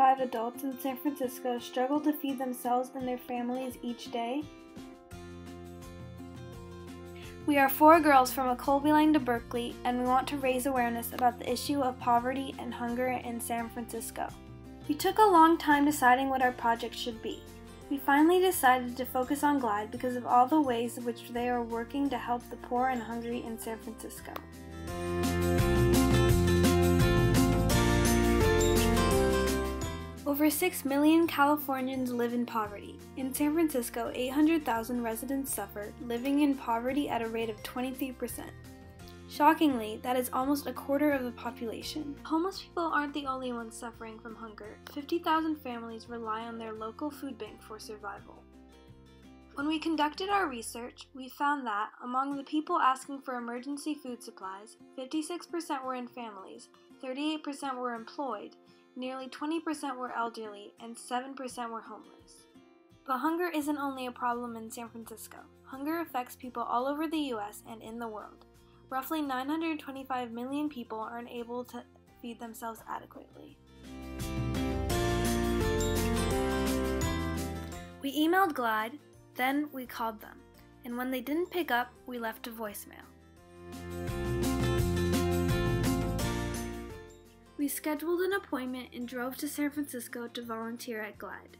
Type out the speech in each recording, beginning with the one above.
5 adults in San Francisco struggle to feed themselves and their families each day? We are 4 girls from Colby-Lang to Berkeley, and we want to raise awareness about the issue of poverty and hunger in San Francisco. We took a long time deciding what our project should be. We finally decided to focus on GLIDE because of all the ways in which they are working to help the poor and hungry in San Francisco. Over 6 million Californians live in poverty. In San Francisco, 800,000 residents suffer, living in poverty at a rate of 23%. Shockingly, that is almost a quarter of the population. Homeless people aren't the only ones suffering from hunger. 50,000 families rely on their local food bank for survival. When we conducted our research, we found that, among the people asking for emergency food supplies, 56% were in families, 38% were employed, nearly 20% were elderly, and 7% were homeless. But hunger isn't only a problem in San Francisco. Hunger affects people all over the US and in the world. Roughly 925 million people are unable to feed themselves adequately. We emailed GLIDE, then we called them, and when they didn't pick up, we left a voicemail. We scheduled an appointment and drove to San Francisco to volunteer at GLIDE.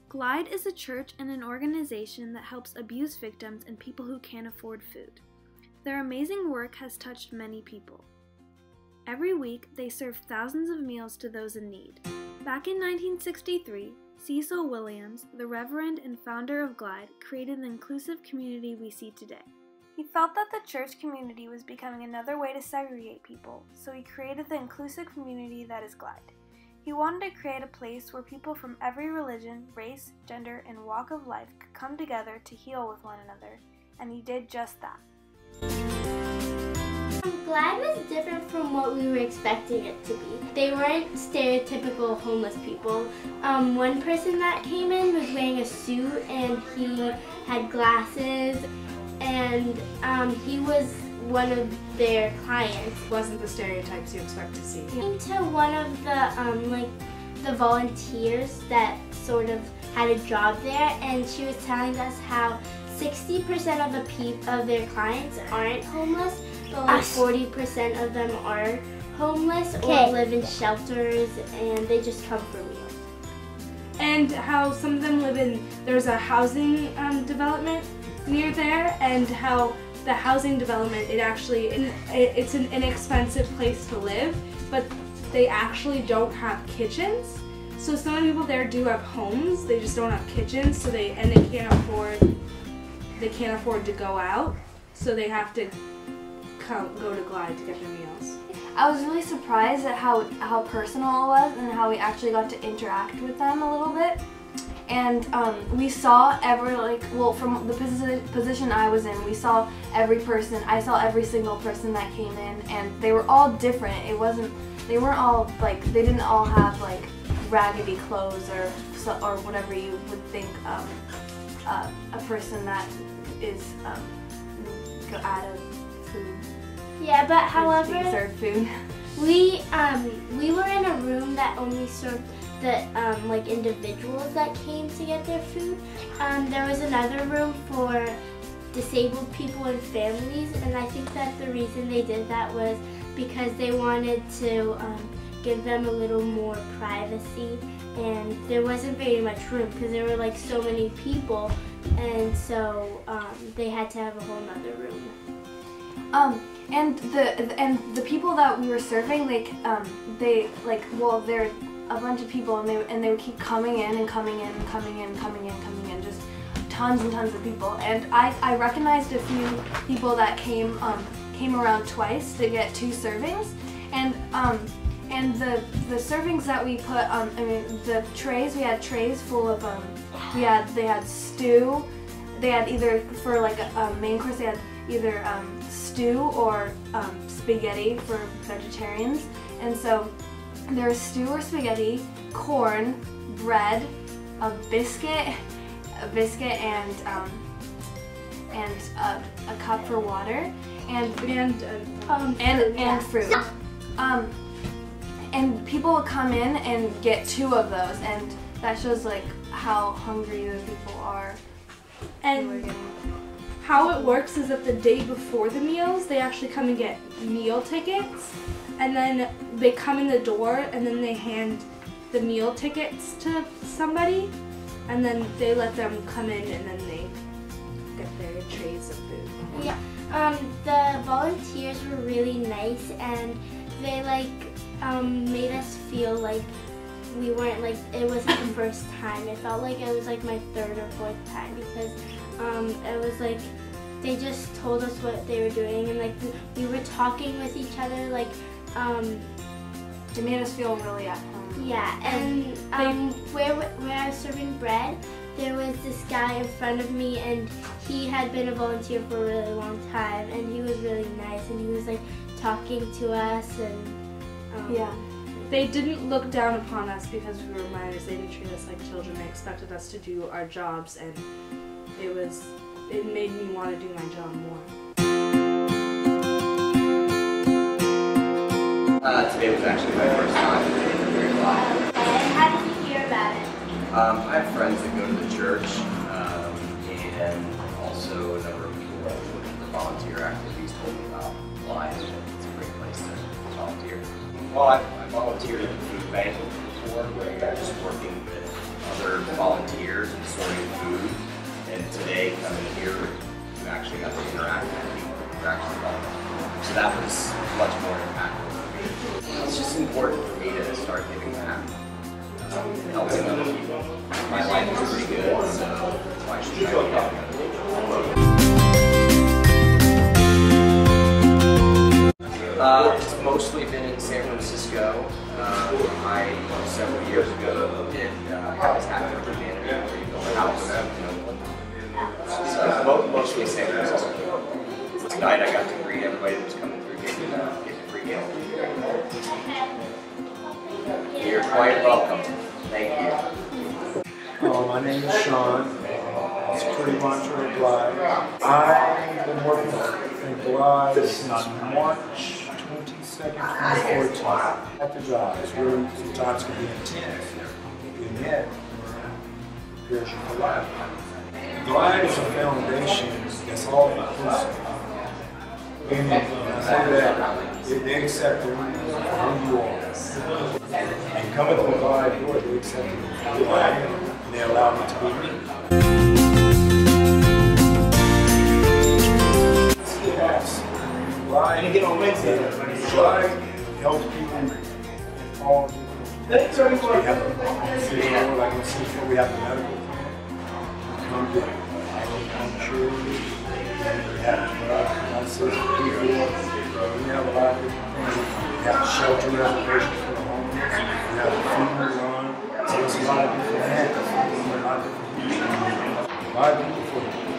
GLIDE is a church and an organization that helps abuse victims and people who can't afford food. Their amazing work has touched many people. Every week, they serve thousands of meals to those in need. Back in 1963, Cecil Williams, the Reverend and founder of GLIDE, created the inclusive community we see today. He felt that the church community was becoming another way to segregate people, so he created the inclusive community that is GLIDE. He wanted to create a place where people from every religion, race, gender, and walk of life could come together to heal with one another, and he did just that. GLIDE was different from what we were expecting it to be. They weren't stereotypical homeless people. One person that came in was wearing a suit and he had glasses, and he was one of their clients. Wasn't the stereotypes you expect to see. Came to one of the volunteers that sort of had a job there, and she was telling us how 60% of their clients aren't homeless, but like 40% of them are homeless or live in shelters, and they just come for meals. And how some of them live in, there's a housing development near there, and how the housing development, it's an inexpensive place to live, but they actually don't have kitchens. So some of the people there do have homes, they just don't have kitchens, so they can't afford to go out, so they have to go to GLIDE to get their meals. I was really surprised at how personal it was and how we actually got to interact with them a little bit. And we saw from the position I was in, we saw every person. I saw every single person that came in, and they were all different. They weren't all they didn't all have raggedy clothes or whatever you would think a person that is out of food. Yeah, but however, being served food. We were in a room that only served the individuals that came to get their food. There was another room for disabled people and families, and I think that the reason they did that was because they wanted to give them a little more privacy, and there wasn't very much room because there were so many people, and so they had to have a whole nother room. And the people that we were serving, they're a bunch of people, and they would keep coming in and coming in and coming in and coming in and coming in, just tons and tons of people. And I recognized a few people that came around twice to get 2 servings, and the servings that we put, the trays, we had trays full of they had stew. They had either for a main course, they had either stew or spaghetti for vegetarians, and so there was stew or spaghetti, corn, bread, a biscuit, and a cup for water, and fruit. And people would come in and get 2 of those, and that shows like how hungry the people are. And how it works is that the day before the meals, they actually come and get meal tickets, and then they come in the door and then they hand the meal tickets to somebody, and then they let them come in and then they get their trays of food. Yeah, the volunteers were really nice, and they made us feel like we weren't it wasn't the first time. It felt like it was like my 3rd or 4th time, because it was like they just told us what they were doing, and we were talking with each other, It made us feel really at home. Yeah, and where I was serving bread, there was this guy in front of me, and he had been a volunteer for a really long time, and he was really nice, and he was talking to us, and yeah. They didn't look down upon us because we were minors. They didn't treat us like children. They expected us to do our jobs, and it made me want to do my job more. Today was actually my first time. I'm very glad. And how did you hear about it? I have friends that go to the church, and also a number of people that are looking for volunteer activities told me about Glide. It's a great place to volunteer. Well, I volunteered at the food bank before, where I was just working with other volunteers and sorting food. And today, coming here, you actually got to interact with people who are actually volunteering. So that was much more impactful for me. It's just important for me to start giving back, helping other people. My life is pretty good, so why should I be helping other people? It's mostly been in San Francisco. I, several years ago, did Habitat for Humanity, where you build a house. So mostly San Francisco. Tonight I got to greet everybody that was coming through, getting a free meal. You're quite welcome. Thank you. My name is Sean. Security monitor at Glide. I've been working at Glide since March 22nd, 2014. At the job, it's really sometimes can be intense. And yet, prepares you for life. Glide is a foundation that's all inclusive. And when I say that, they accept who you are. And coming to the Glide door, they accept who I am, and they allow me to be me. Yes. Glide helps people in all different ways. We have a like in Central, we have the medical clinic. We come to agriculture. We have we have a lot of different things. We have shelter reservations for the homeless. We have a funeral run. So it's a lot of different things. A lot of different things. A lot of people for you.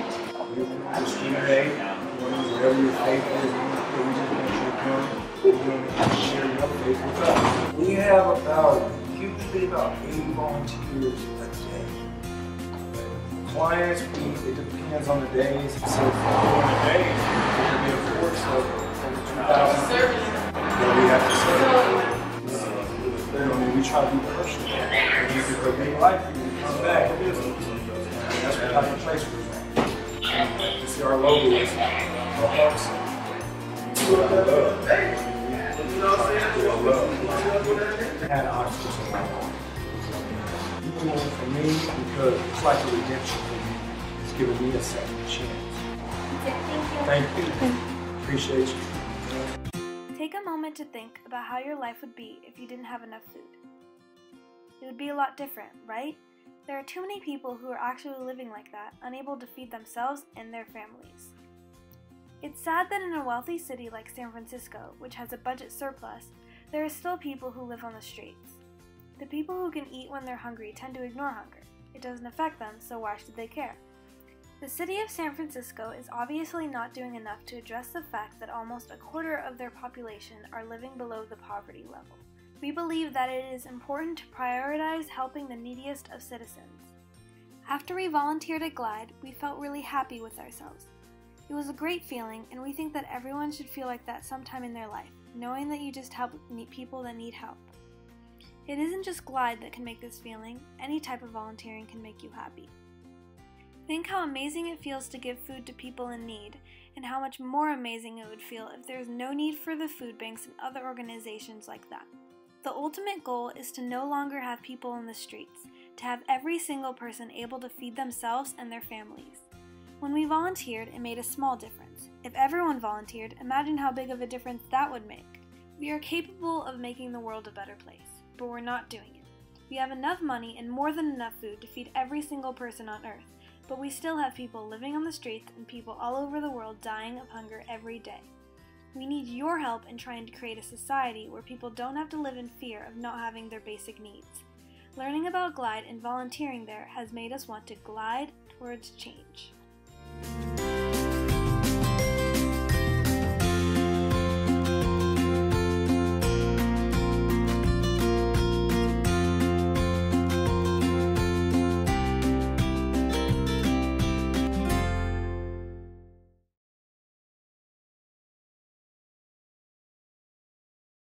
We don't discriminate. Whatever your faith is, we just want you to come. We're going to share your faith with us. We have usually about 80 volunteers a day. Clients, it depends on the days. So for the days, there can be a force of over 2,000 that we have to serve. We try to be personal. And you can make life for you to come back and visit. That's what type of place we're at. You see our logo is our hearts. Had obstacles in my life. For me, because it's like a redemption for me. It's giving me a second chance. Thank you. Appreciate you. Take a moment to think about how your life would be if you didn't have enough food. It would be a lot different, right? There are too many people who are actually living like that, unable to feed themselves and their families. It's sad that in a wealthy city like San Francisco, which has a budget surplus, there are still people who live on the streets. The people who can eat when they're hungry tend to ignore hunger. It doesn't affect them, so why should they care? The city of San Francisco is obviously not doing enough to address the fact that almost a quarter of their population are living below the poverty level. We believe that it is important to prioritize helping the neediest of citizens. After we volunteered at Glide, we felt really happy with ourselves. It was a great feeling, and we think that everyone should feel like that sometime in their life, knowing that you just help people that need help. It isn't just Glide that can make this feeling, any type of volunteering can make you happy. Think how amazing it feels to give food to people in need, and how much more amazing it would feel if there was no need for the food banks and other organizations like that. The ultimate goal is to no longer have people in the streets, to have every single person able to feed themselves and their families. When we volunteered, it made a small difference. If everyone volunteered, imagine how big of a difference that would make. We are capable of making the world a better place, but we're not doing it. We have enough money and more than enough food to feed every single person on Earth, but we still have people living on the streets and people all over the world dying of hunger every day. We need your help in trying to create a society where people don't have to live in fear of not having their basic needs. Learning about Glide and volunteering there has made us want to glide towards change.